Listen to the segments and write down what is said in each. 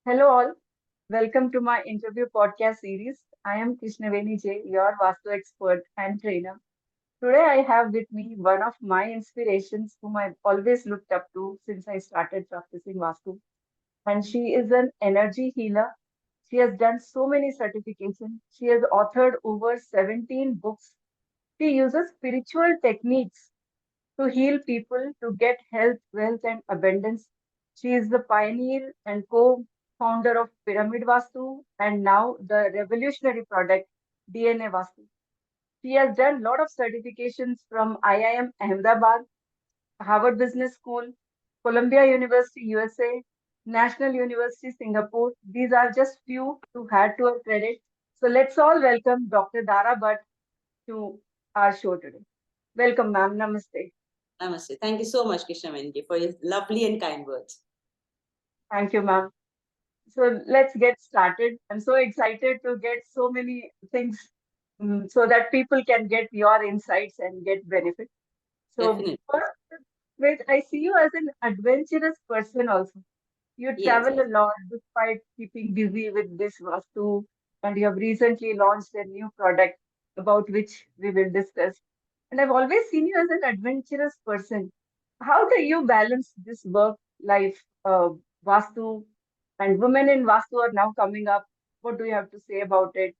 Hello all, welcome to my interview podcast series. I am Krishnaveni J, your Vastu expert and trainer. Today I have with me one of my inspirations whom I've always looked up to since I started practicing Vastu. And she is an energy healer. She has done so many certifications. She has authored over 17 books. She uses spiritual techniques to heal people, to get health, wealth, and abundance. She is the pioneer and co founder of Pyramid Vastu and now the revolutionary product DNA Vastu. She has done a lot of certifications from IIM Ahmedabad, Harvard Business School, Columbia University, USA, National University, Singapore. These are just few to add to her credit. So let's all welcome Dr. Dhara Bhatt to our show today. Welcome, ma'am. Namaste. Namaste. Thank you so much, Krishnaveni, for your lovely and kind words. Thank you, ma'am. So let's get started. I'm so excited to get so many things so that people can get your insights and get benefit. So Definitely. first, wait, I see you as an adventurous person also. You Yes. travel a lot despite keeping busy with this Vastu, and you have recently launched a new product about which we will discuss. And I've always seen you as an adventurous person. How do you balance this work life, Vastu, and women in Vastu are now coming up? What do you have to say about it?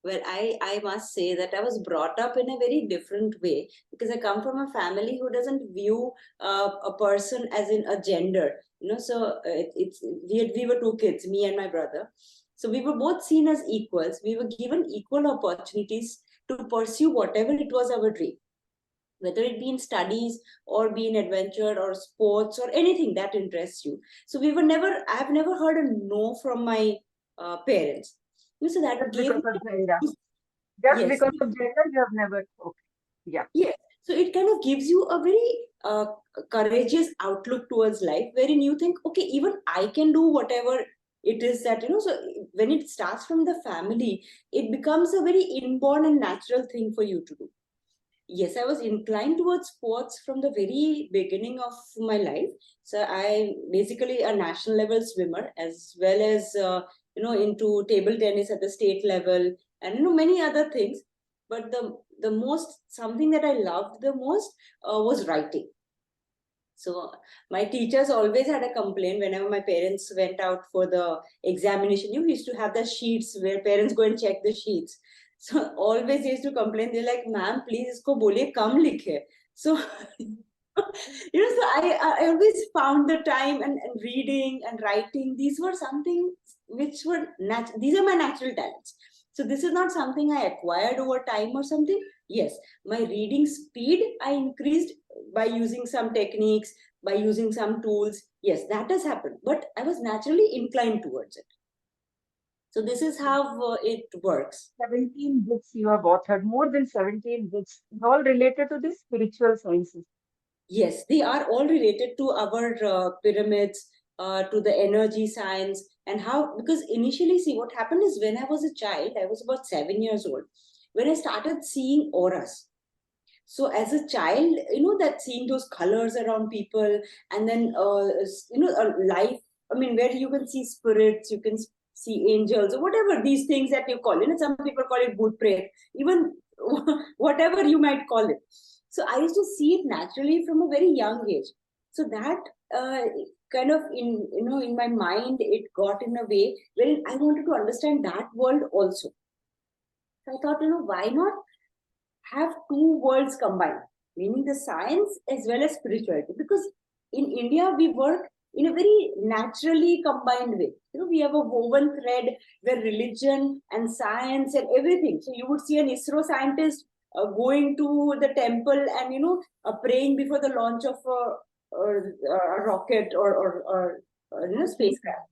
Well, I must say that I was brought up in a very different way because I come from a family who doesn't view a person as in a gender. So we were two kids, me and my brother. So we were both seen as equals. We were given equal opportunities to pursue whatever it was our dream, whether it be in studies or be in adventure or sports or anything that interests you. So I've never heard a no from my parents. So that Just gave because me, of gender. Just yes, because of gender, you have never. Okay. Yeah. yes. So it kind of gives you a very courageous outlook towards life, wherein you think, okay, even I can do whatever it is that, so when it starts from the family, it becomes a very inborn and natural thing for you to do. Yes, I was inclined towards sports from the very beginning of my life. So I basically a national level swimmer, as well as into table tennis at the state level, and many other things. But the most something that I loved the most was writing. So my teachers always had a complaint whenever my parents went out for the examination. You used to have the sheets where parents go and check the sheets. So always used to complain. They're like, "Ma'am, please, isko boliye kam likhe." So so I always found the time and reading and writing. These were something which were these are my natural talents. So this is not something I acquired over time or something. Yes, my reading speed I increased by using some techniques, by using some tools. Yes, that has happened, but I was naturally inclined towards it. So this is how it works. 17 books you have authored, more than 17 books, all related to the spiritual sciences. Yes, they are all related to our pyramids, to the energy science, and how, because initially, see, what happened is when I was a child, I was about 7 years old, when I started seeing auras. So as a child, that seeing those colors around people, and then a life, I mean, where you can see spirits, you can see angels, or whatever these things that you call, some people call it bhoot pret, even whatever you might call it. So I used to see it naturally from a very young age. So that uh, kind of in my mind, it got in a way wherein I wanted to understand that world also. So I thought, why not have two worlds combined, meaning the science as well as spirituality. Because in India, we work in a very naturally combined way. We have a woven thread where religion and science and everything. So you would see an ISRO scientist going to the temple and praying before the launch of a rocket or spacecraft.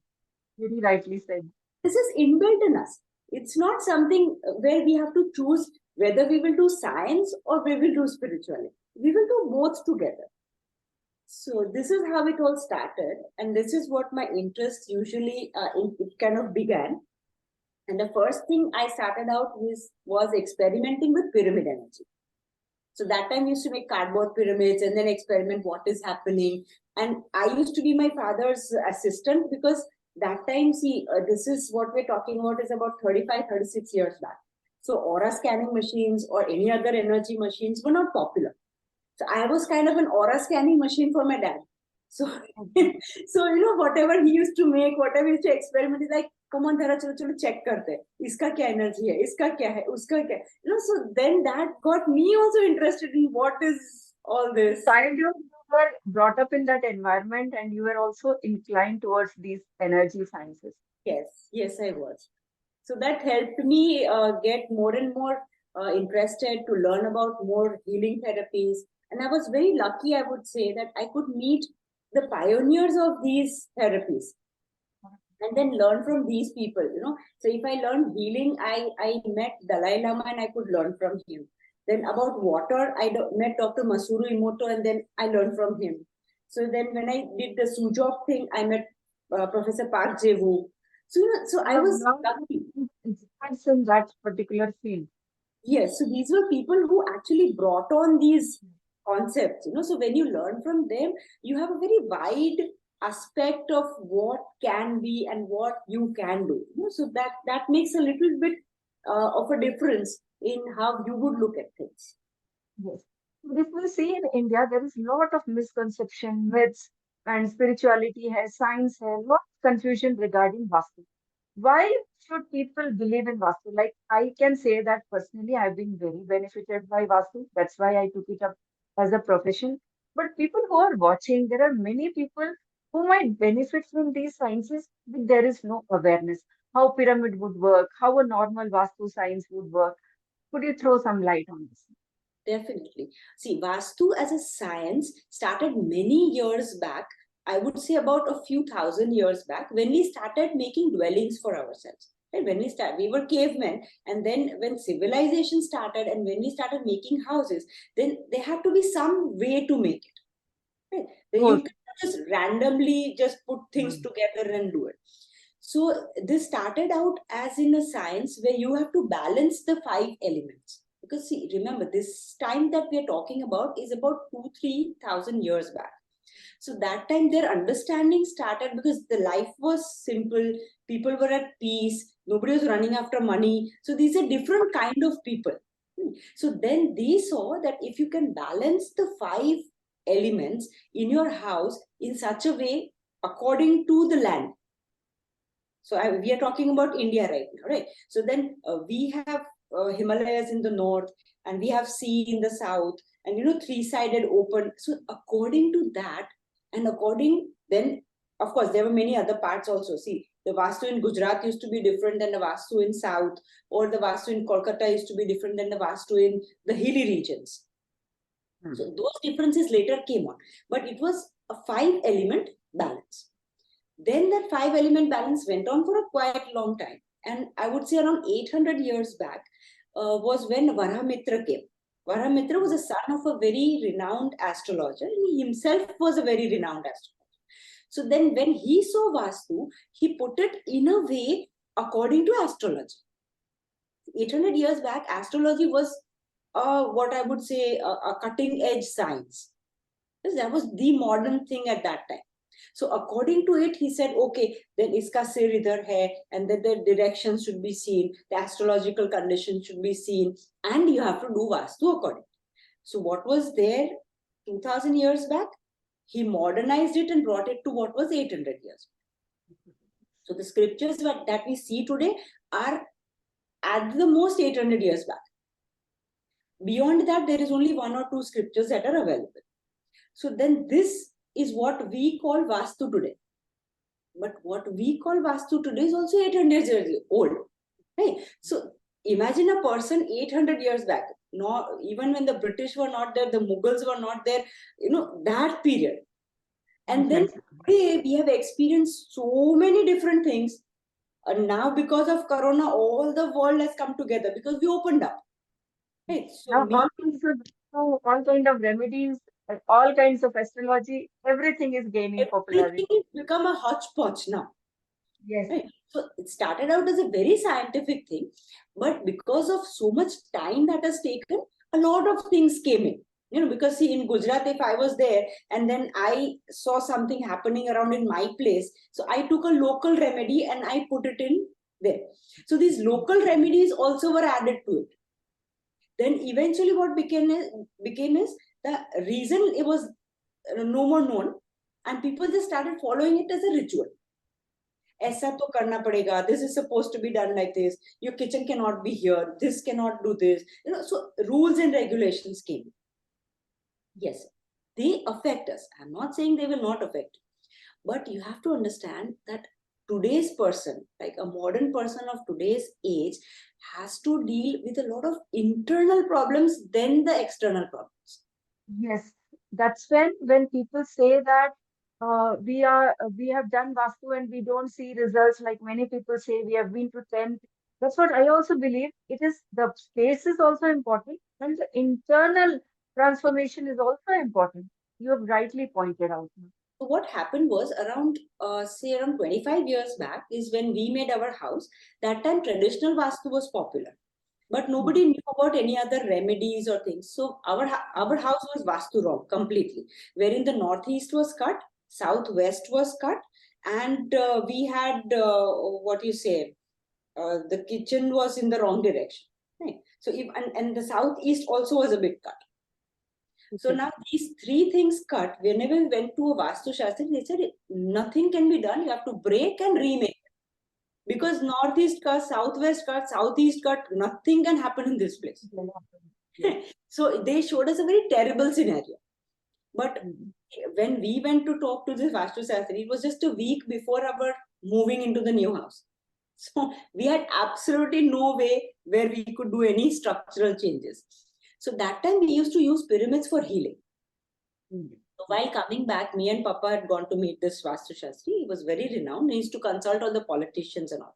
Very rightly said. This is inbuilt in us. It's not something where we have to choose whether we will do science or we will do spirituality. We will do both together. So this is how it all started, and this is what my interest usually it kind of began. And the first thing I started out with was experimenting with pyramid energy. So that time I used to make cardboard pyramids and then experiment what is happening. And I used to be my father's assistant because that time, see, this is what we're talking about is about 35, 36 years back. So aura scanning machines or any other energy machines were not popular. So I was kind of an aura scanning machine for my dad. So, so whatever he used to make, whatever he used to experiment, he's like, come on, Dhara, chalo, chalo, check karte. Iska kya energy hai? Iska kya hai? Uska kya? So then that got me also interested in what is all this. Child, you were brought up in that environment and you were also inclined towards these energy sciences. Yes, I was. So that helped me get more and more interested to learn about more healing therapies. And I was very lucky, I would say, that I could meet the pioneers of these therapies and then learn from these people. So if I learned healing, I met Dalai Lama and I could learn from him. Then about water, met Dr. Masuru Imoto and then I learned from him. So then when I did the Sujok thing, I met Professor Park Jae-woo. So I was lucky. Experts in that particular field. Yes, so these were people who actually brought on these concepts. So when you learn from them, you have a very wide aspect of what can be and what you can do. So that makes a little bit of a difference in how you would look at things. Yes. If we see in India, there is a lot of misconception, myths, and spirituality has, science has, lot of confusion regarding Vastu. Why should people believe in Vastu? Like, I can say that personally, I've been very benefited by Vastu. That's why I took it up as a profession. But people who are watching, there are many people who might benefit from these sciences, but there is no awareness. How pyramid would work, how a normal Vastu science would work. Could you throw some light on this? Definitely. See, Vastu as a science started many years back. I would say about a few thousand years back when we started making dwellings for ourselves. Right? We were cavemen, and then when civilization started and when we started making houses, then there had to be some way to make it. Right? Then you can just randomly just put things together and do it. So this started out as in a science where you have to balance the 5 elements. Because see, remember, this time that we are talking about is about 2-3 thousand years back. So that time their understanding started because the life was simple, people were at peace, nobody was running after money. So these are different kind of people. So then they saw that if you can balance the 5 elements in your house in such a way according to the land. So we are talking about India right now, right? So then we have Himalayas in the north, and we have sea in the south, and 3-sided open. So according to that, and according then, of course, there were many other parts also. See, the Vastu in Gujarat used to be different than the Vastu in south, or the Vastu in Kolkata used to be different than the Vastu in the hilly regions. So those differences later came on, but it was a 5-element balance. Then that 5-element balance went on for a quite long time. And I would say around 800 years back was when Varamitra came. Varamitra was a son of a very renowned astrologer. He himself was a very renowned astrologer. So then when he saw Vastu, he put it in a way according to astrology. 800 years back, astrology was what I would say a cutting edge science. That was the modern thing at that time. So according to it, he said, okay, then iska sir idhar hai, and then the directions should be seen, the astrological conditions should be seen, and you have to do Vastu according. So what was there 2000 years back? He modernized it and brought it to what was 800 years. So the scriptures that we see today are at the most 800 years back. Beyond that, there is only 1 or 2 scriptures that are available. So then this is what we call Vastu today. But what we call Vastu today is also 800 years old. Right? So imagine a person 800 years back. Not even when the British were not there, the Mughals were not there, that period. And then today we have experienced so many different things. And now because of Corona, all the world has come together because we opened up. Right? So all kinds of remedies, all kinds of astrology, everything is gaining popularity. Everything has become a hodgepodge now. Yes. Right? So it started out as a very scientific thing, but because of so much time that has taken, a lot of things came in. Because see, in Gujarat, if I was there and then I saw something happening around in my place, so I took a local remedy and I put it in there. So these local remedies also were added to it. Then eventually what became is the reason it was no more known, and people just started following it as a ritual. ऐसा तो करना पड़ेगा, this is supposed to be done like this, your kitchen cannot be here, this cannot do this, so rules and regulations came. Yes, they affect us. I'm not saying they will not affect, but you have to understand that today's person, like a modern person of today's age, has to deal with a lot of internal problems than the external problems. Yes, that's when people say that we have done Vastu and we don't see results. Like many people say, we have been to 10. That's what I also believe. It is the space is also important, and the internal transformation is also important. You have rightly pointed out. So what happened was say around 25 years back is when we made our house. That time traditional Vastu was popular, but nobody knew about any other remedies or things. So our house was Vastu wrong completely, wherein the northeast was cut, southwest was cut, and we had what you say, the kitchen was in the wrong direction. Right? So if and the southeast also was a bit cut. So now these three things cut. Whenever we went to a Vastu Shastri, they said nothing can be done. You have to break and remake. Because northeast cut, southwest cut, southeast cut, nothing can happen in this place. So they showed us a very terrible scenario. But when we went to talk to this Vastu Shastri, it was just a week before our moving into the new house. So we had absolutely no way where we could do any structural changes. So that time we used to use pyramids for healing. So while coming back, me and Papa had gone to meet this Vastu Shastri. He was very renowned. He used to consult all the politicians and all.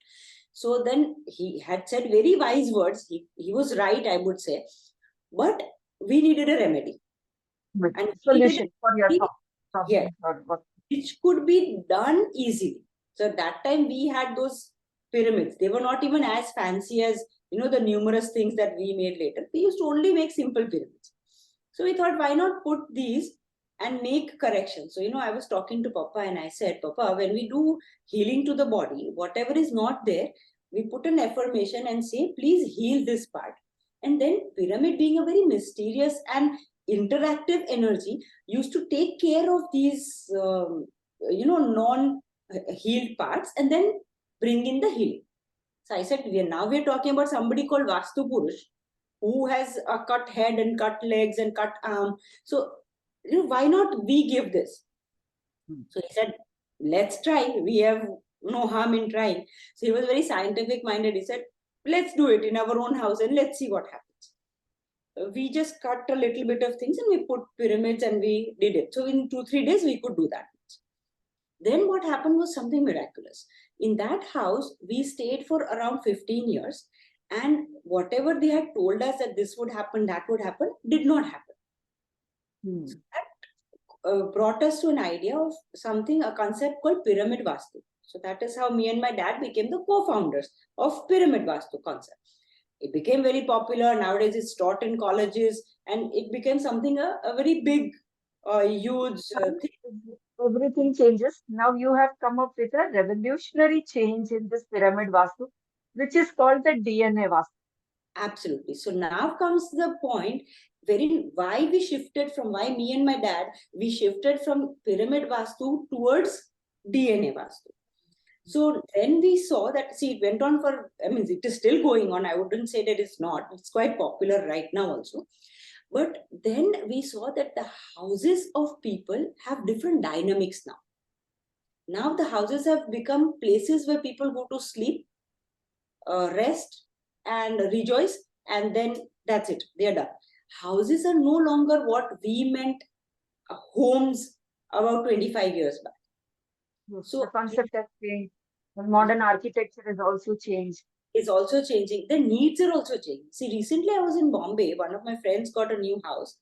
So then he had said very wise words. He was right, I would say. But we needed a remedy. And solution for your problem. Yeah, which could be done easily. So that time we had those pyramids. They were not even as fancy as the numerous things that we made later. We used to only make simple pyramids. So we thought, why not put these and make corrections? So I was talking to Papa and I said, Papa, when we do healing to the body, whatever is not there, we put an affirmation and say, please heal this part. And then pyramid, being a very mysterious and interactive energy, used to take care of these non-healed parts and then bring in the healing. So I said, we're talking about somebody called Vastu Purush, who has a cut head and cut legs and cut arm. So why not we give this? So he said, let's try. We have no harm in trying. So he was very scientific minded. He said, let's do it in our own house and let's see what happens. We just cut a little bit of things and we put pyramids and we did it. So in 2-3 days, we could do that. Then what happened was something miraculous. In that house, we stayed for around 15 years. And whatever they had told us that this would happen, that would happen, did not happen. So that brought us to an idea of a concept called Pyramid Vastu. So that is how me and my dad became the co-founders of Pyramid Vastu concept. It became very popular. Nowadays, it's taught in colleges and it became something, a very big, huge thing. Everything changes. Now you have come up with a revolutionary change in this Pyramid Vastu, which is called the DNA Vastu. Absolutely. So now comes the point why me and my dad, we shifted from Pyramid Vastu towards DNA Vastu. So then we saw that, it went on it is still going on. I wouldn't say that it's not. It's quite popular right now also. But then we saw that the houses of people have different dynamics now. Now the houses have become places where people go to sleep, rest, and rejoice, and then that's it. They're done. Houses are no longer what we meant homes about 25 years back. Yes, so the concept has changed. The modern architecture has also changed. Is also changing. The needs are also changing. See, recently I was in Bombay. One of my friends got a new house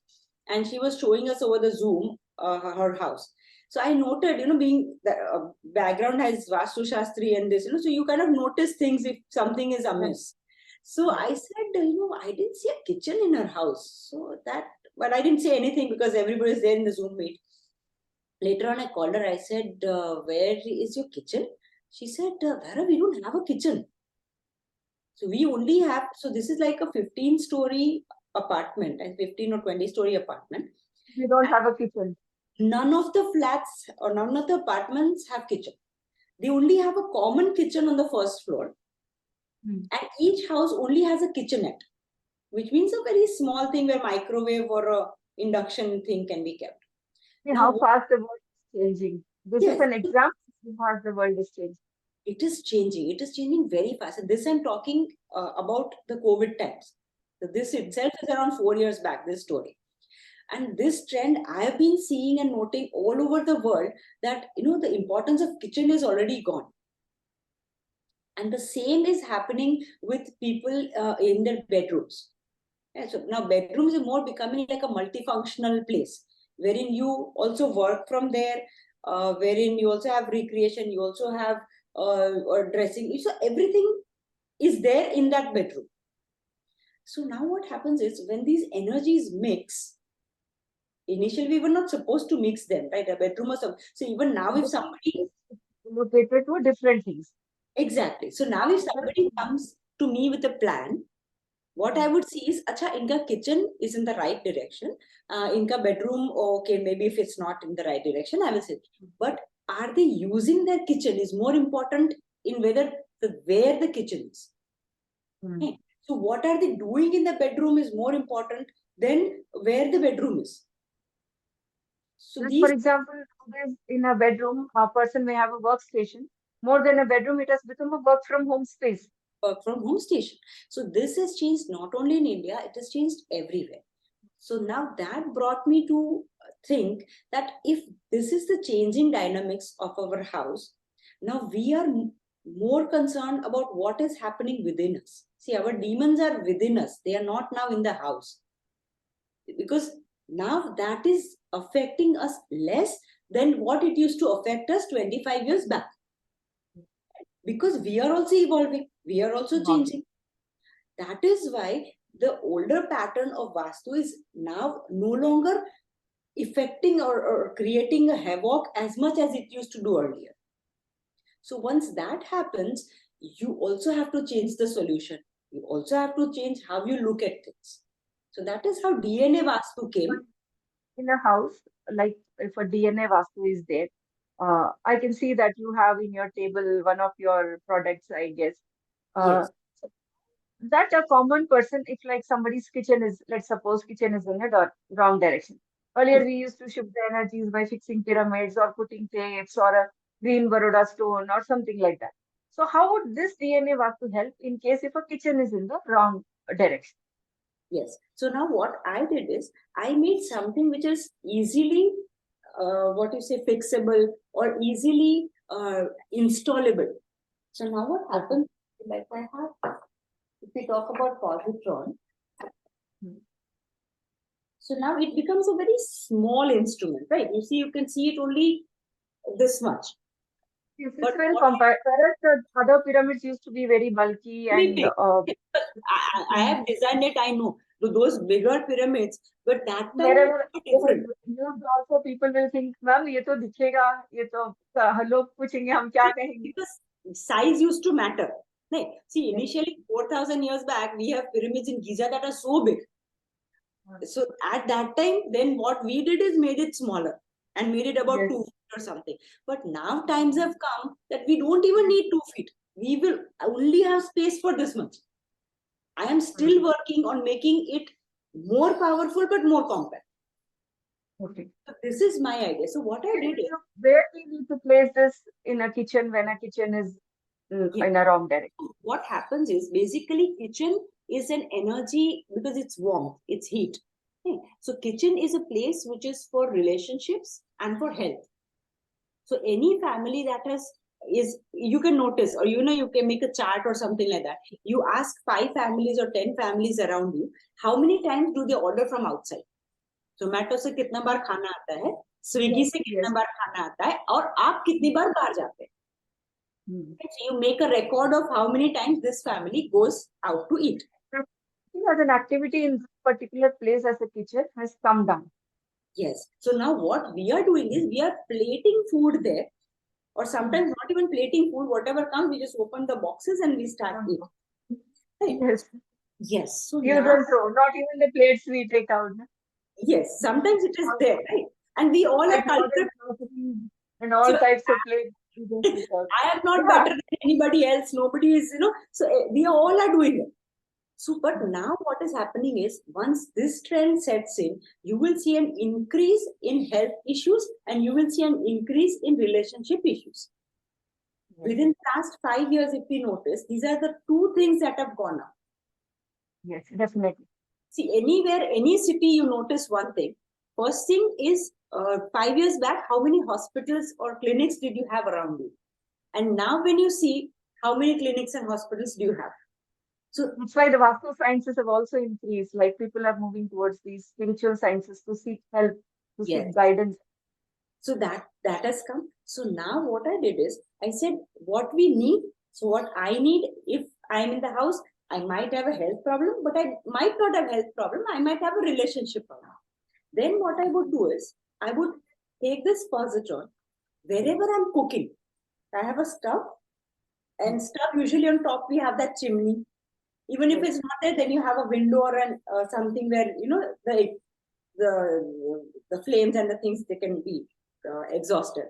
and she was showing us over the Zoom her house. So I noted, being the background has Vastu Shastri and this, so you kind of notice things if something is amiss. So I said, I didn't see a kitchen in her house. So that but I didn't say anything because everybody is there in the Zoom meet. Later on, I called her. I said, where is your kitchen? She said, Dhara, we don't have a kitchen. So we only have, so this is like a 15-story apartment, and 15 or 20-story apartment. We don't have a kitchen. None of the flats or none of the apartments have kitchen. They only have a common kitchen on the first floor. And each house only has a kitchenette, which means a very small thing where microwave or a induction thing can be kept. See Now, how fast the world is changing. This yes, is an example of how fast the world is changing. it is changing. It is changing very fast. And this I'm talking about the COVID times. So this itself is around 4 years back, this story. And this trend I have been seeing and noting all over the world, that the importance of kitchen is already gone. And the same is happening with people in their bedrooms. Yeah, so now bedrooms are more becoming like a multifunctional place, wherein you also work from there, wherein you also have recreation, you also have dressing. So everything is there in that bedroom. So now what happens is, when these energies mix, initially we were not supposed to mix them, right? A bedroom or something. So even now, if somebody Located to different things. exactly. So now if somebody comes to me with a plan, what I would see is, acha, inka kitchen is in the right direction. Inka bedroom, okay, maybe if it's not in the right direction, I will say. But are they using their kitchen is more important in where the kitchen is. Okay. So what are they doing in the bedroom is more important than where the bedroom is. So Like these for example, nowadays in a bedroom, a person may have a workstation. More than a bedroom, it has become a work from home space. work from home station. So this has changed not only in India, it has changed everywhere. So now that brought me to think that if this is the changing dynamics of our house, now we are more concerned about what is happening within us. See, our demons are within us. They are not now in the house. Because now that is affecting us less than what it used to affect us 25 years back. Because we are also evolving, we are also changing. That is why the older pattern of Vastu is now no longer affecting or creating a havoc as much as it used to do earlier. So once that happens, you also have to change the solution. You also have to change how you look at things. So that is how DNA Vastu came. In a house, like if a DNA Vastu is there, I can see that you have in your table one of your products, I guess. Uh, Yes. that a common person, if like somebody's kitchen is, let's suppose kitchen is in a wrong direction. Earlier, we used to shift the energies by fixing pyramids or putting tapes or a green Baroda stone or something like that. So, how would this DNA Vastu help in case if a kitchen is in the wrong direction? Yes. So now what I did is, I made something which is easily, what you say, fixable or easily installable. So now what happens, like I have, if we talk about positron, so now it becomes a very small instrument, right? You see, you can see it only this much. Yes, But it's when what compared, the other pyramids used to be very bulky very and big. I have designed it, I know, to those bigger pyramids, but that time it wherever was it was different. used also people will think, ma'am ये तो दिखेगा, ये तो लोग पूछेंगे हम क्या कहेंगे. Because size used to matter. Right? See, Yes. initially 4,000 years back, we have pyramids in Giza that are so big. So at that time, then what we did is made it smaller and made it about Yes. 2 feet or something. But now times have come that we don't even need 2 feet. We will only have space for this much. I am still working on making it more powerful but more compact. Okay. So this is my idea. So what I did is, Where we need to place this in a kitchen when a kitchen is in a wrong direction? what happens is, basically kitchen is an energy because it's warmth, it's heat. Okay. So kitchen is a place which is for relationships and for health. So any family that is, you can notice, or you can make a chart or something like that. You ask 5 families or 10 families around you, how many times do they order from outside? Zomato से कितना बार खाना आता है, Swiggy से कितना बार खाना आता है, और आप कितनी बार बाहर जाते हैं. So you make a record of how many times this family goes out to eat. As an activity in particular place as a kitchen has come down. Yes. So now what we are doing is we are plating food there, or sometimes not even plating food, whatever comes, we just open the boxes and we start eating. Right? Yes. Yes. So Use now, and throw. Not even the plates we take out. yes, sometimes it is there, right? And we all are And culprit. and all So types of plates we just take out. I am not Yeah. better than anybody else. Nobody is, so we all are doing it. So, but now what is happening is once this trend sets in, you will see an increase in health issues and you will see an increase in relationship issues. Within the last 5 years, if we notice, these are the two things that have gone up. Yes, definitely. See, anywhere, any city, you notice one thing. First thing is 5 years back, how many hospitals or clinics did you have around you? And now when you see, how many clinics and hospitals do you have? So that's why the Vastu sciences have also increased. Like people are moving towards these spiritual sciences to seek help, to yes, seek guidance. so that has come. So now what I did is I said what we need. So what I need, if I'm in the house, I might have a health problem, but I might not have a health problem. I might have a relationship problem. Then what I would do is I would take this positron wherever I'm cooking. I have a stove, and stove usually on top we have that chimney. Even if it's not there, then you have a window or something where the flames and the things they can be exhausted.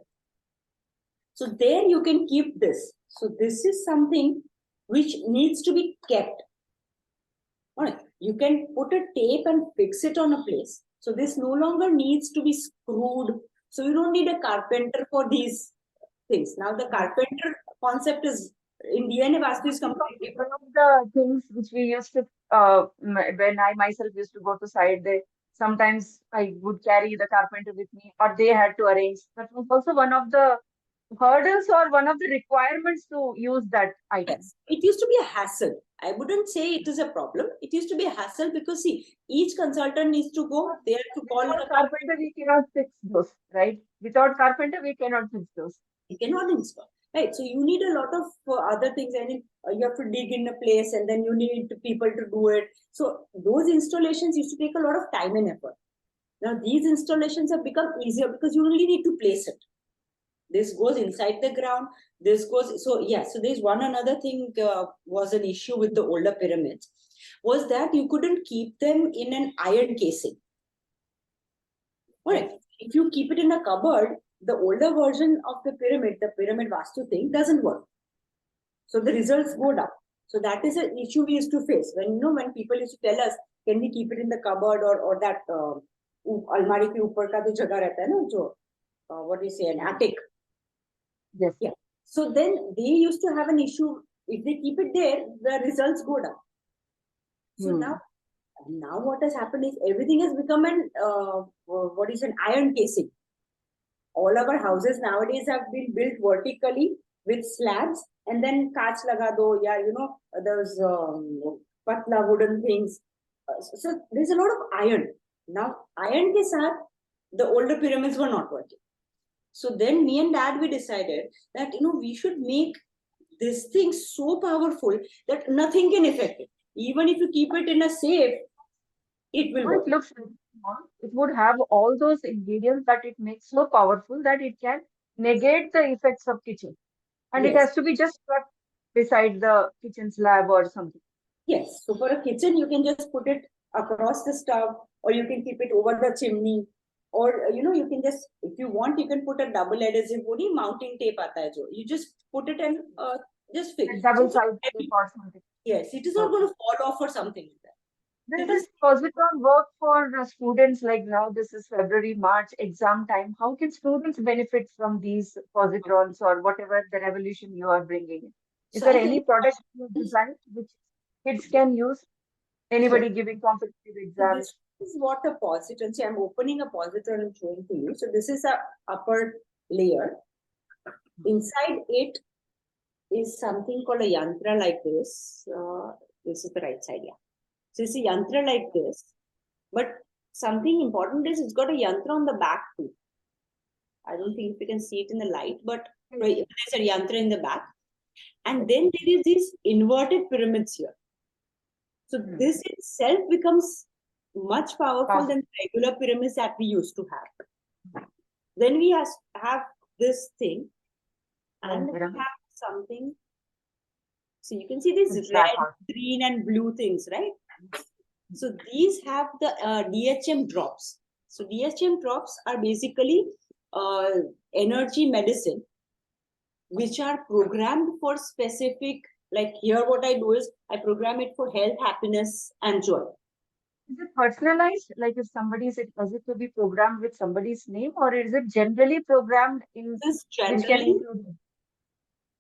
So there you can keep this. So this is something which needs to be kept. All right. You can put a tape and fix it on a place. So this no longer needs to be screwed. So you don't need a carpenter for these things. Now the carpenter concept is in DNA Vastu is completely. One of the things which we used to, when I myself used to go to site, they sometimes I would carry the carpenter with me, or they had to arrange. That was also one of the hurdles or one of the requirements to use that item. Yes, it used to be a hassle. I wouldn't say it is a problem. It used to be a hassle because see, each consultant needs to go there to call Without the carpenter, we cannot fix those, right? Without carpenter, we cannot fix those. you cannot install, right? So you need a lot of other things. I mean, you have to dig in a place and then you need people to do it. So those installations used to take a lot of time and effort. Now these installations have become easier because you only need to place it. This goes inside the ground. This goes, so yeah, so there's one another thing was an issue with the older pyramids was that you couldn't keep them in an iron casing. All right. If you keep it in a cupboard, the older version of the pyramid Vastu thing doesn't work. So the results go down. So that is an issue we used to face. When people used to tell us, can we keep it in the cupboard or that almari ke upar ka jo jagah rehta hai na, jo, what do you say, an attic. Yes. Yeah. So then they used to have an issue. If they keep it there, the results go down. So now what has happened is everything has become an iron casing. All our houses nowadays have been built vertically with slabs and then kaach laga do, those patla wooden things. So there's a lot of iron. Now iron ke saath, the older pyramids were not working. So then me and dad, we decided that, we should make this thing so powerful that nothing can affect it. Even if you keep it in a safe, it will work. It looks very small. It would have all those ingredients that it makes so powerful that it can negate the effects of kitchen. And it Yes. has to be just kept beside the kitchen slab or something. Yes. So for a kitchen, you can just put it across the stove, or you can keep it over the chimney, or you can just, if you want, you can put a double adhesive mounting tape aata hai jo. You just put it and just fix. Double side tape or something. Yes, it is not going to fall off or something like that. This is positron work for students, like now this is February, March exam time. How can students benefit from these positrons or whatever the revolution you are bringing in? Is So there I any think product you designed which kids can use? Anybody giving competitive so this exams? is what a positron. See, I'm opening a positron and showing to you. So this is a upper layer. Inside it is something called a yantra like this. This is the right side, yeah. So it's a yantra like this. But something important is it's got a yantra on the back too. I don't think if you can see it in the light, but there's a yantra in the back. And then there is these inverted pyramids here. So this itself becomes much powerful than the regular pyramids that we used to have. Then we have this thing, and we have something. So you can see these red, green, and blue things, right? So these have the DHM drops. So DHM drops are basically energy medicine, which are programmed for specific, like here what I do is I program it for health, happiness, and joy. Is it personalized? Like if somebody is it, does it to be programmed with somebody's name, or is it generally programmed in This which can include?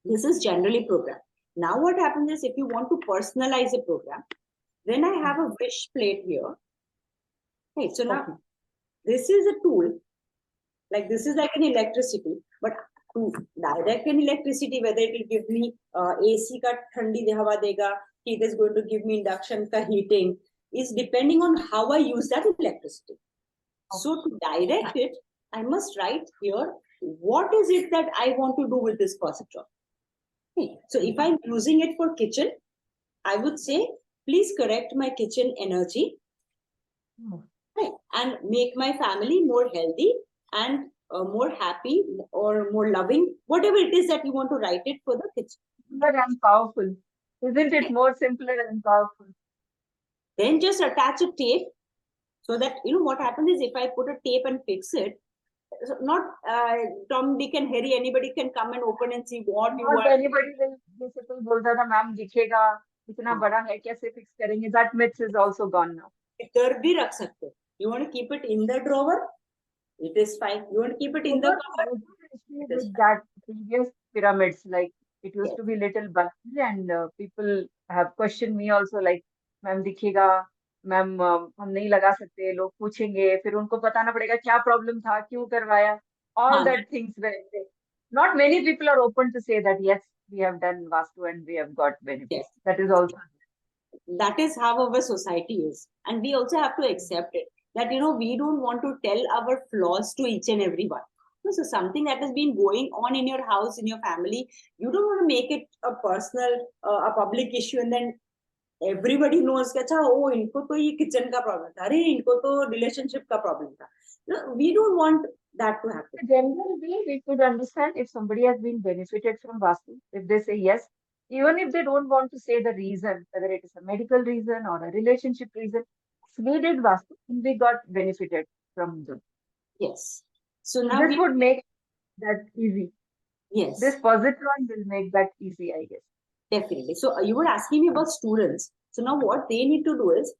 This is generally programmed. Now what happens is if you want to personalize a program, then I have a wish plate here. Right. So now this is a tool. Like this is like an electricity, but to direct an electricity, whether it will give me AC ka thandi hawa dega, it is going to give me induction ka heating, is depending on how I use that electricity. So to direct it, I must write here, what is it that I want to do with this positron? Okay. So if I'm using it for kitchen, I would say, please correct my kitchen energy, right, and make my family more healthy and more happy or more loving, whatever it is that you want to write it for the kitchen. Simpler and powerful. Isn't it more simpler and powerful? Then just attach a tape so that, you know, what happens is if I put a tape and fix it, not Tom, Dick and Harry, anybody can come and open and see what you Not are. anybody will basically बोलता था ma'am दिखेगा इतना बड़ा है कैसे fix करेंगे? That myth is also gone now. इधर भी रख सकते. You want to keep it in the drawer? It is fine. You want to keep it in the cupboard? With that previous pyramids, like it used to be little bulky, and people have questioned me also, like, ma'am दिखेगा, ma'am हम नहीं लगा सकते, लोग पूछेंगे, फिर उनको बताना पड़ेगा क्या प्रॉब्लम था, क्यों करवाया, all that things were there. Not many people are open to say that yes, we have done Vastu and we have got benefits. That is also. That is how our society is, and we also have to accept it. That, you know, we don't want to tell our flaws to each and everyone. So something that has been going on in your house, in your family, you don't want to make it a personal, a public issue, and then everybody knows that, oh, इनको तो ये kitchen का problem था, अरे इनको तो relationship का problem था. No, we don't want that to happen. Generally, we could understand if somebody has been benefited from Vastu, if they say yes, even if they don't want to say the reason, whether it is a medical reason or a relationship reason, we did Vastu and we got benefited from them. Yes. So now this would make that easy. Yes. This positron will make that easy, I guess. Definitely. So you were asking me about students. So now what they need to do is,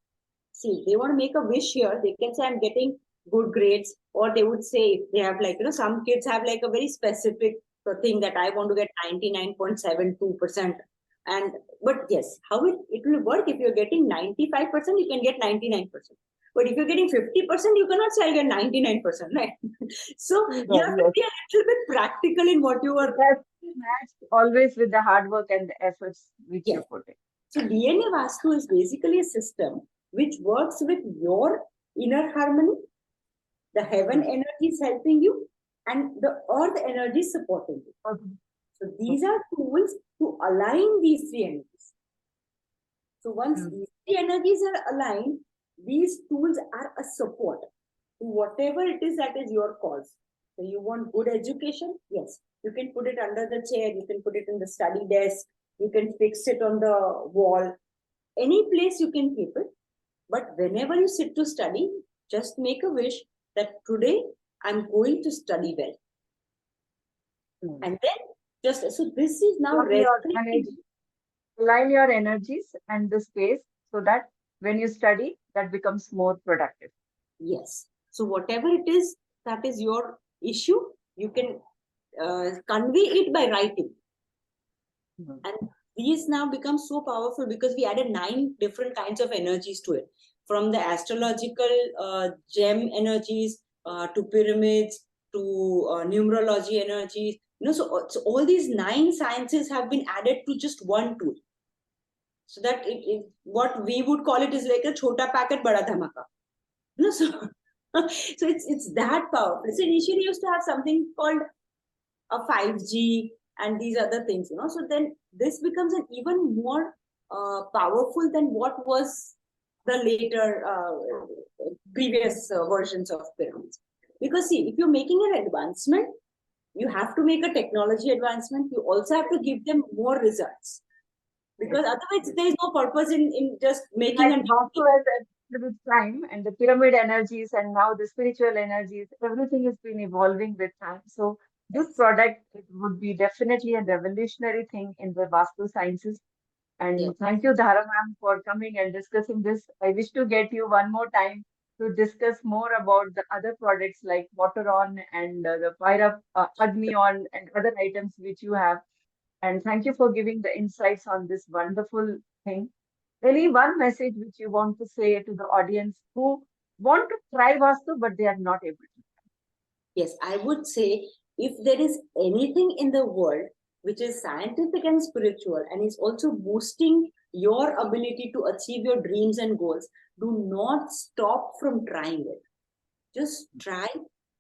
see, they want to make a wish here. They can say, I'm getting good grades, or they would say, they have like, you know, some kids have like a very specific thing that I want to get 99.72%. And, but yes, how it will work, if you're getting 95%, you can get 99%. But if you're getting 50%, you cannot say I get 99%, right? So you have to be a little bit practical in what you are. Matched always with the hard work and the efforts which you put in. So DNA Vastu is basically a system which works with your inner harmony, the heaven energy is helping you, and the earth energy is supporting you. So these are tools to align these three energies. So once these three energies are aligned, these tools are a support to whatever it is that is your cause. So you want good education? Yes. You can put it under the chair. You can put it in the study desk. You can fix it on the wall. Any place you can keep it. But whenever you sit to study, just make a wish that today I'm going to study well. And then just, so this is now align your energies and the space so that when you study, that becomes more productive. Yes. So whatever it is that is your issue, you can convey it by writing. And these now become so powerful because we added 9 different kinds of energies to it, from the astrological gem energies to pyramids to numerology energies. You know, so all these 9 sciences have been added to just one tool. So that what we would call it is like a chota packet bada dhamaka. You know, so it's that powerful. So initially used to have something called a 5G and these other things, you know. So then this becomes an even more powerful than what was the later previous versions of pyramids. Because see, if you're making an advancement, you have to make a technology advancement. You also have to give them more results. Because otherwise, there is no purpose in just making Like a Vastu has evolved with time, and the pyramid energies, and now the spiritual energies, everything has been evolving with time. So this yes, product, it would be definitely a revolutionary thing in the Vastu sciences. yes, And thank you, Dhara ma'am, for coming and discussing this. I wish to get you one more time to discuss more about the other products like Water On and the Fire Up, Agni On, and other items which you have. And thank you for giving the insights on this wonderful thing. Any one message which you want to say to the audience who want to try Vastu but they are not able to? yes. I would say if there is anything in the world which is scientific and spiritual and is also boosting your ability to achieve your dreams and goals, do not stop from trying it. Just try,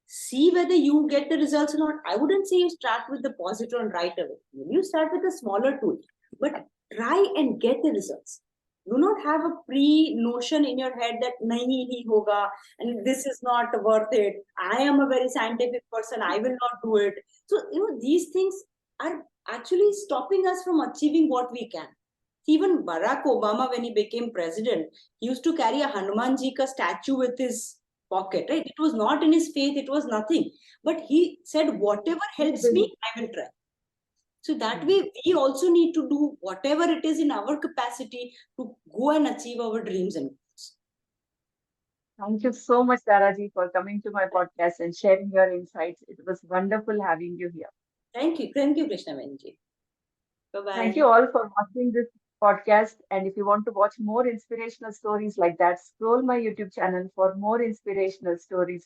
see whether you get the results or not. I wouldn't say you start with the positron right away. Maybe you start with a smaller tool, but try and get the results. Do not have a pre notion in your head that nahi hi hoga and this is not worth it. I am a very scientific person, I will not do it. So these things are actually stopping us from achieving what we can. Even Barack Obama, when he became president, he used to carry a Hanumanji ka statue with his pocket, right? It was not in his faith, it was nothing. But he said, whatever helps me, I will try. So that way, we also need to do whatever it is in our capacity to go and achieve our dreams and goals. Thank you so much, Daraji, for coming to my podcast and sharing your insights. It was wonderful having you here. Thank you, Krishnaveni. Bye Thank bye. you all for watching this podcast. And if you want to watch more inspirational stories like that, scroll my YouTube channel for more inspirational stories